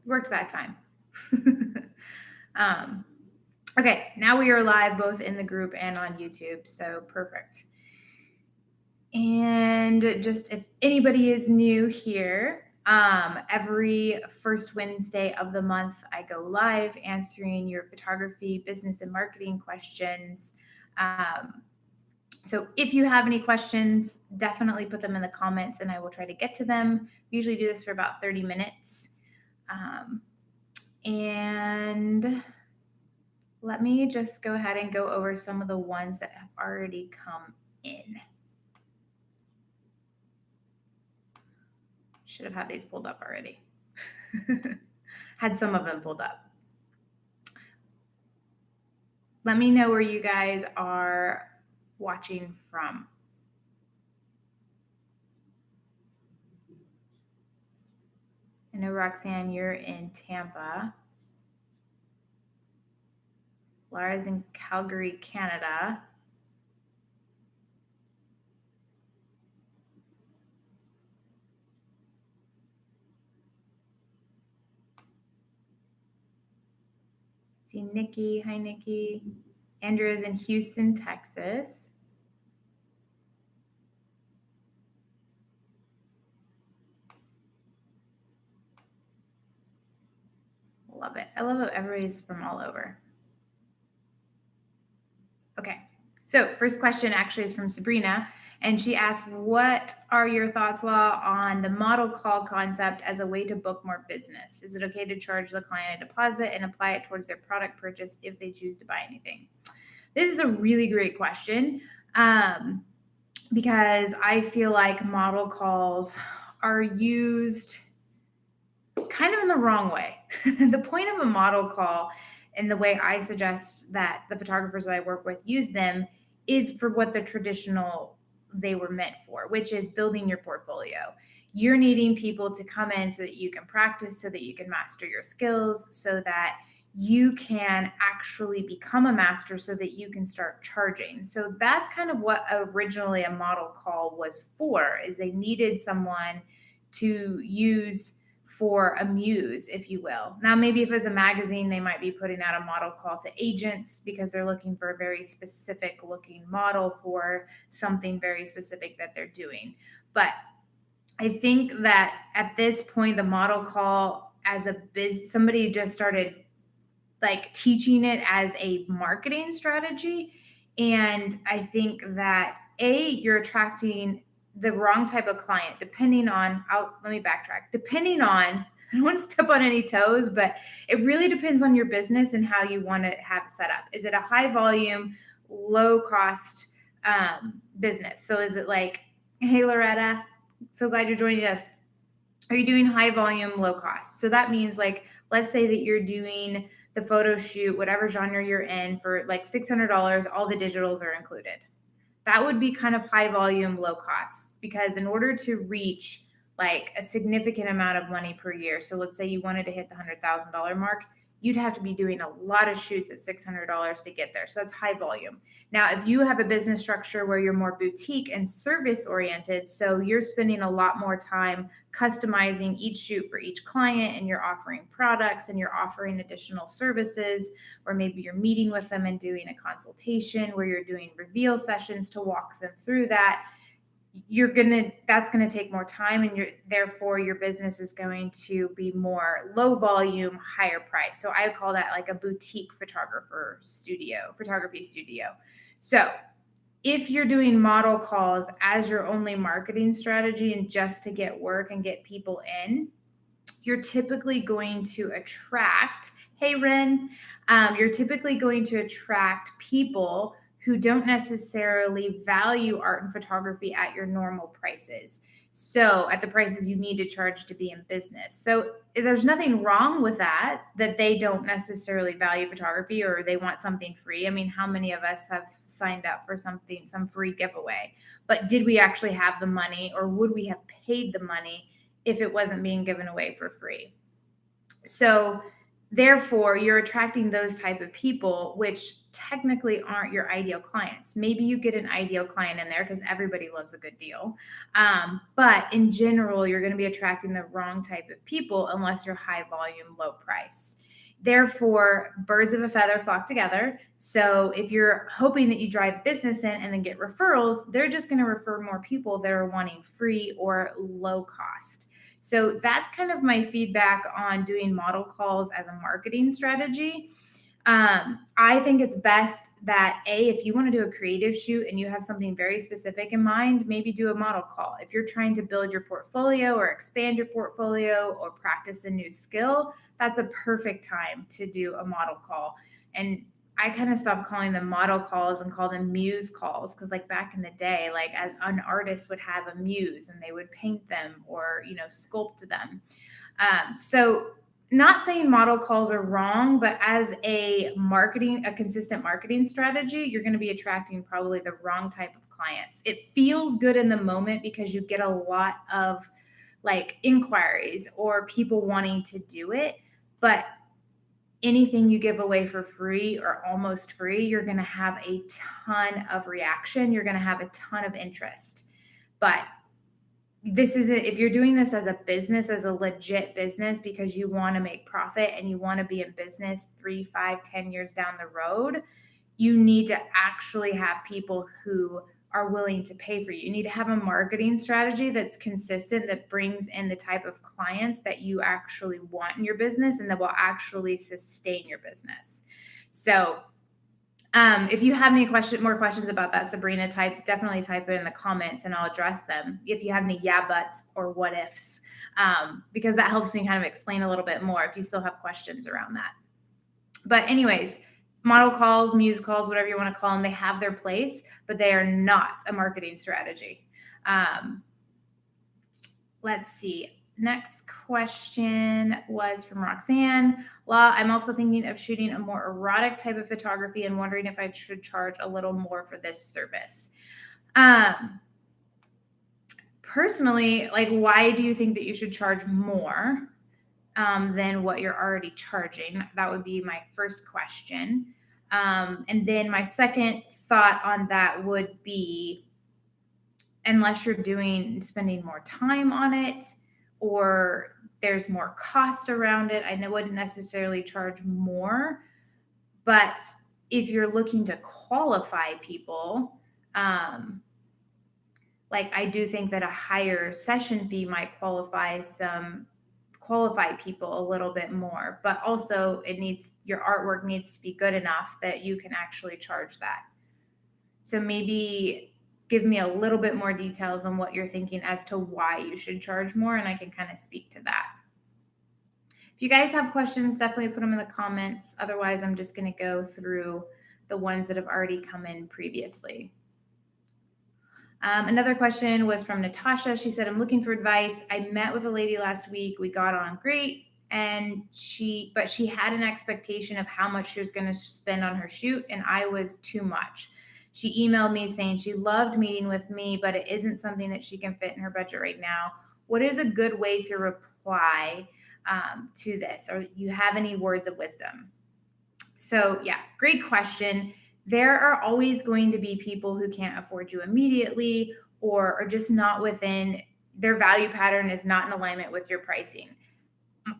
Worked that time. Okay, now we are live both in the group and on YouTube, so perfect. And just if anybody is new here, every first Wednesday of the month, I go live answering your photography, business, and marketing questions. So if you have any questions, definitely put them in the comments and I will try to get to them. We usually do this for about 30 minutes. And let me just go ahead and go over some of the ones that have already come in. Should have had these pulled up already. Had some of them pulled up. Let me know where you guys are watching from. I know, Roxanne, you're in Tampa. Laura's in Calgary, Canada. See Nikki. Hi, Nikki. Andrew is in Houston, Texas. Love it. I love how everybody's from all over. Okay, so first question actually is from Sabrina, and she asked, what are your thoughts, Law, on the model call concept as a way to book more business? Is it okay to charge the client a deposit and apply it towards their product purchase if they choose to buy anything? This is a really great question because I feel like model calls are used kind of in the wrong way. The point of a model call and the way I suggest that the photographers that I work with use them is for what the traditional they were meant for, which is building your portfolio. You're needing people to come in so that you can practice, so that you can master your skills, so that you can actually become a master so that you can start charging. So that's kind of what originally a model call was for, is they needed someone to use for a muse, if you will. Now, maybe if it's a magazine, they might be putting out a model call to agents because they're looking for a very specific looking model for something very specific that they're doing. But I think that at this point, the model call as a somebody just started like teaching it as a marketing strategy. And I think that you're attracting the wrong type of client, depending on let me backtrack. Depending on, I don't want to step on any toes, but it really depends on your business and how you want to have it set up. Is it a high volume, low cost business? So is it like, hey, Loretta, so glad you're joining us. Are you doing high volume, low cost? So that means, like, let's say that you're doing the photo shoot, whatever genre you're in, for like $600, all the digitals are included. That would be kind of high volume, low cost, because in order to reach like a significant amount of money per year, so let's say you wanted to hit the $100,000 mark, you'd have to be doing a lot of shoots at $600 to get there. So that's high volume. Now, if you have a business structure where you're more boutique and service oriented, so you're spending a lot more time customizing each shoot for each client, and you're offering products and you're offering additional services, or maybe you're meeting with them and doing a consultation where you're doing reveal sessions to walk them through that, that's going to take more time, and therefore your business is going to be more low volume, higher price. So I call that like a boutique photography studio. So if you're doing model calls as your only marketing strategy and just to get work and get people in, you're typically going to attract, hey Ren, you're typically going to attract people who don't necessarily value art and photography at your normal prices. So at the prices you need to charge to be in business. So there's nothing wrong with that they don't necessarily value photography or they want something free. I mean, how many of us have signed up for some free giveaway? But did we actually have the money, or would we have paid the money if it wasn't being given away for free? So Therefore, you're attracting those type of people, which technically aren't your ideal clients. Maybe you get an ideal client in there because everybody loves a good deal. But in general, you're going to be attracting the wrong type of people unless you're high volume, low price. Therefore, birds of a feather flock together. So if you're hoping that you drive business in and then get referrals, they're just going to refer more people that are wanting free or low cost. So that's kind of my feedback on doing model calls as a marketing strategy. I think it's best that if you want to do a creative shoot and you have something very specific in mind, maybe do a model call. If you're trying to build your portfolio or expand your portfolio or practice a new skill, that's a perfect time to do a model call. And I kind of stopped calling them model calls and call them muse calls because, like, back in the day, like an artist would have a muse and they would paint them or sculpt them. So not saying model calls are wrong, but as a consistent marketing strategy, you're going to be attracting probably the wrong type of clients. It feels good in the moment because you get a lot of like inquiries or people wanting to do it, but anything you give away for free or almost free, you're going to have a ton of reaction. You're going to have a ton of interest. But if you're doing this as a business, as a legit business, because you want to make profit and you want to be in business 3, 5, 10 years down the road, you need to actually have people who are willing to pay for you. You need to have a marketing strategy that's consistent, that brings in the type of clients that you actually want in your business and that will actually sustain your business. So if you have any more questions about that, Sabrina, definitely type it in the comments and I'll address them. If you have any yeah buts or what ifs, because that helps me kind of explain a little bit more if you still have questions around that. But anyways, model calls, muse calls, whatever you want to call them, they have their place, but they are not a marketing strategy. Let's see. Next question was from Roxanne. Law, I'm also thinking of shooting a more erotic type of photography and wondering if I should charge a little more for this service. Personally, like, why do you think that you should charge more than what you're already charging? That would be my first question. And then my second thought on that would be, unless you're spending more time on it or there's more cost around it, I wouldn't necessarily charge more. But if you're looking to qualify people, like, I do think that a higher session fee might qualify people a little bit more, but also your artwork needs to be good enough that you can actually charge that. So maybe give me a little bit more details on what you're thinking as to why you should charge more, and I can kind of speak to that. If you guys have questions, definitely put them in the comments. Otherwise, I'm just going to go through the ones that have already come in previously. Another question was from Natasha. She said, I'm looking for advice. I met with a lady last week. We got on great. But she had an expectation of how much she was going to spend on her shoot, and I was too much. She emailed me saying she loved meeting with me, but it isn't something that she can fit in her budget right now. What is a good way to reply to this? Or you have any words of wisdom? So yeah, great question. There are always going to be people who can't afford you immediately or are just not within their value pattern, is not in alignment with your pricing.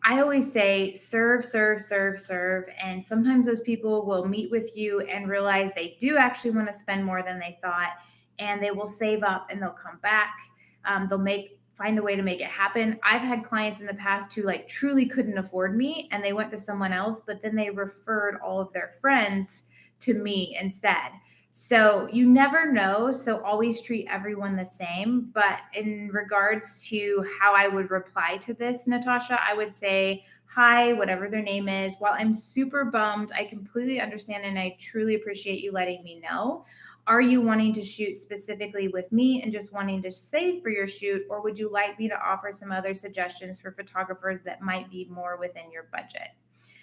I always say serve, serve, serve, serve. And sometimes those people will meet with you and realize they do actually want to spend more than they thought, and they will save up and they'll come back. They'll find a way to make it happen. I've had clients in the past who like truly couldn't afford me and they went to someone else, but then they referred all of their friends to me instead. So you never know. So always treat everyone the same. But in regards to how I would reply to this, Natasha, I would say, hi, whatever their name is. While I'm super bummed, I completely understand and I truly appreciate you letting me know. Are you wanting to shoot specifically with me and just wanting to save for your shoot? Or would you like me to offer some other suggestions for photographers that might be more within your budget?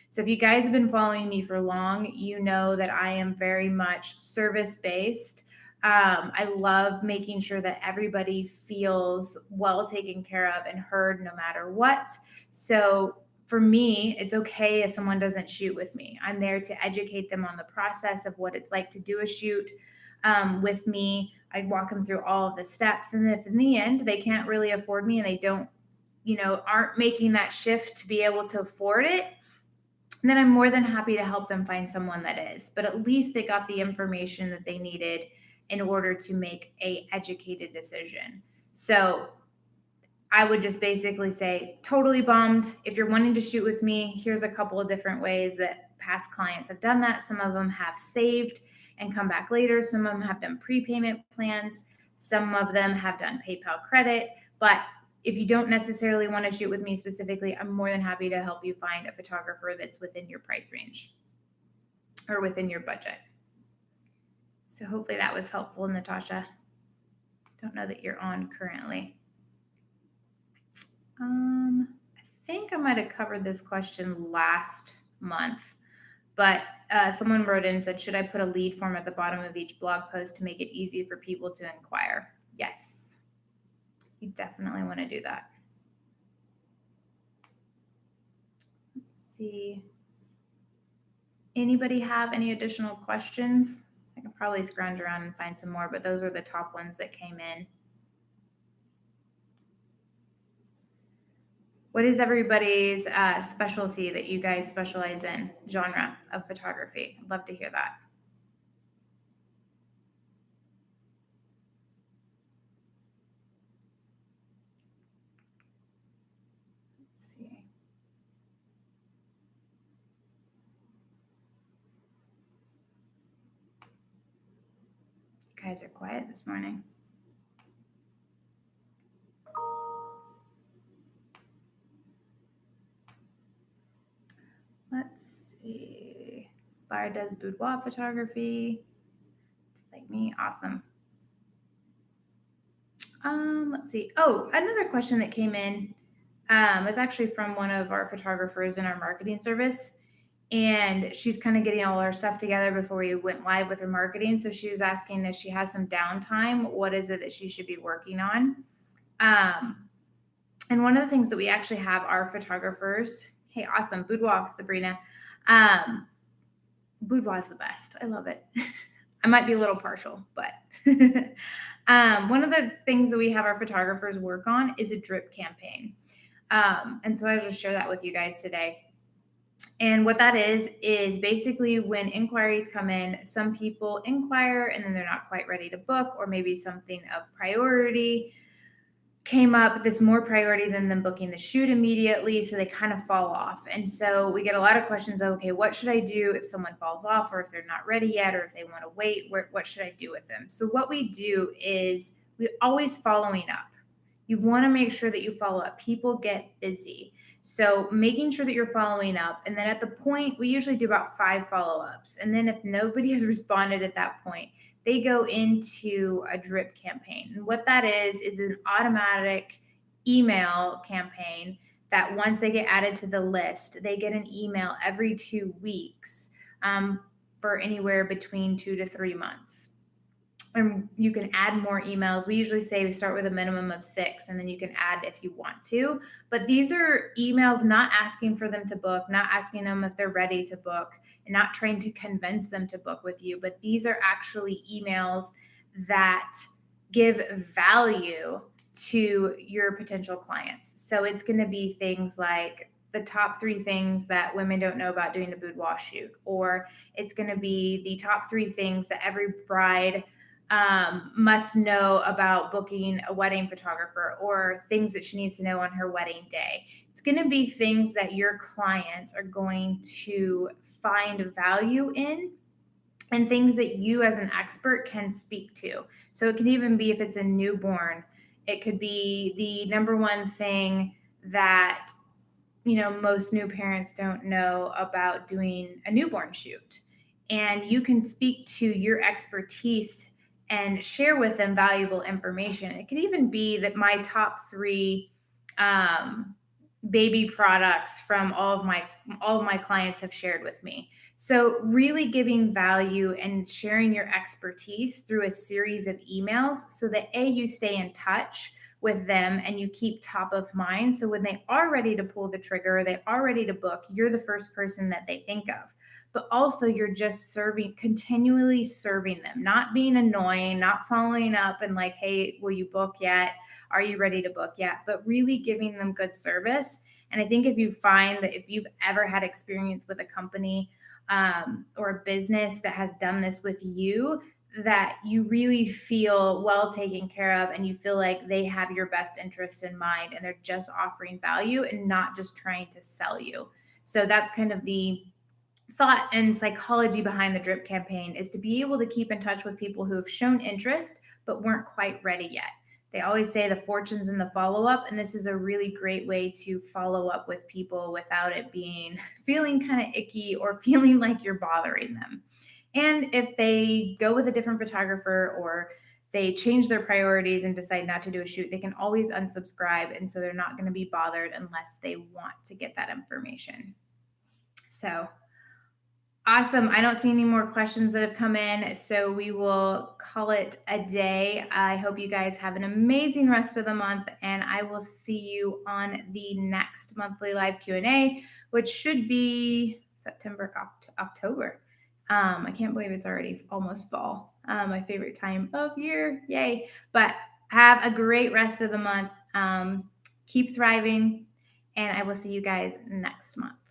So if you guys have been following me for long, you know that I am very much service-based. I love making sure that everybody feels well taken care of and heard no matter what. So for me, it's okay if someone doesn't shoot with me. I'm there to educate them on the process of what it's like to do a shoot with me. I walk them through all of the steps. And if in the end they can't really afford me and they don't, aren't making that shift to be able to afford it, then I'm more than happy to help them find someone that is. But at least they got the information that they needed in order to make a educated decision. So I would just basically say, totally bummed. If you're wanting to shoot with me, here's a couple of different ways that past clients have done that. Some of them have saved and come back later. Some of them have done prepayment plans. Some of them have done PayPal credit. But if you don't necessarily want to shoot with me specifically, I'm more than happy to help you find a photographer that's within your price range or within your budget. So hopefully that was helpful, Natasha. Don't know that you're on currently. I think I might have covered this question last month, but someone wrote in and said, should I put a lead form at the bottom of each blog post to make it easy for people to inquire? Yes, you definitely want to do that. Let's see. Anybody have any additional questions? I can probably scrounge around and find some more, but those are the top ones that came in. What is everybody's specialty that you guys specialize in, genre of photography? I'd love to hear that. Let's see. You guys are quiet this morning. Let's see. Lara does boudoir photography. Just like me. Awesome. Let's see. Oh, another question that came in was actually from one of our photographers in our marketing service. And she's kind of getting all our stuff together before we went live with her marketing. So she was asking if she has some downtime, what is it that she should be working on? And one of the things that we actually have our photographers, hey, awesome, boudoir, Sabrina. Boudoir is the best. I love it. I might be a little partial, but one of the things that we have our photographers work on is a drip campaign. And so I'll just share that with you guys today. And what that is basically when inquiries come in, some people inquire and then they're not quite ready to book, or maybe something of priority came up that's more priority than them booking the shoot immediately. So they kind of fall off. And so we get a lot of questions of, okay, what should I do if someone falls off, or if they're not ready yet, or if they want to wait, what should I do with them? So what we do is we're always following up. You want to make sure that you follow up. People get busy. So making sure that you're following up. And then at the point, we usually do about 5 follow-ups. And then if nobody has responded at that point, they go into a drip campaign. And what that is an automatic email campaign that once they get added to the list, they get an email every 2 weeks for anywhere between 2 to 3 months. And you can add more emails. We usually say we start with a minimum of 6, and then you can add if you want to. But these are emails not asking for them to book, not asking them if they're ready to book, and not trying to convince them to book with you. But these are actually emails that give value to your potential clients. So it's going to be things like the top 3 things that women don't know about doing a boudoir shoot, or it's going to be the top 3 things that every bride must know about booking a wedding photographer, or things that she needs to know on her wedding day. It's going to be things that your clients are going to find value in, and things that you as an expert can speak to. So it could even be if it's a newborn, it could be the number one thing that, most new parents don't know about doing a newborn shoot. And you can speak to your expertise and share with them valuable information. It could even be that my top 3 baby products from all of my clients have shared with me. So really giving value and sharing your expertise through a series of emails, so that you stay in touch with them and you keep top of mind. So when they are ready to pull the trigger, they are ready to book, you're the first person that they think of. But also, you're just continually serving them, not being annoying, not following up and like, hey, will you book yet? Are you ready to book yet? But really giving them good service. And I think if you find that if you've ever had experience with a company or a business that has done this with you, that you really feel well taken care of and you feel like they have your best interest in mind and they're just offering value and not just trying to sell you. So that's kind of the thought and psychology behind the drip campaign, is to be able to keep in touch with people who have shown interest but weren't quite ready yet. They always say the fortune's in the follow up, and this is a really great way to follow up with people without it being feeling kind of icky or feeling like you're bothering them. And if they go with a different photographer or they change their priorities and decide not to do a shoot, they can always unsubscribe. And so they're not going to be bothered unless they want to get that information. So awesome. I don't see any more questions that have come in, so we will call it a day. I hope you guys have an amazing rest of the month, and I will see you on the next monthly live Q&A, which should be September, October. I can't believe it's already almost fall. My favorite time of year. Yay. But have a great rest of the month. Keep thriving, and I will see you guys next month.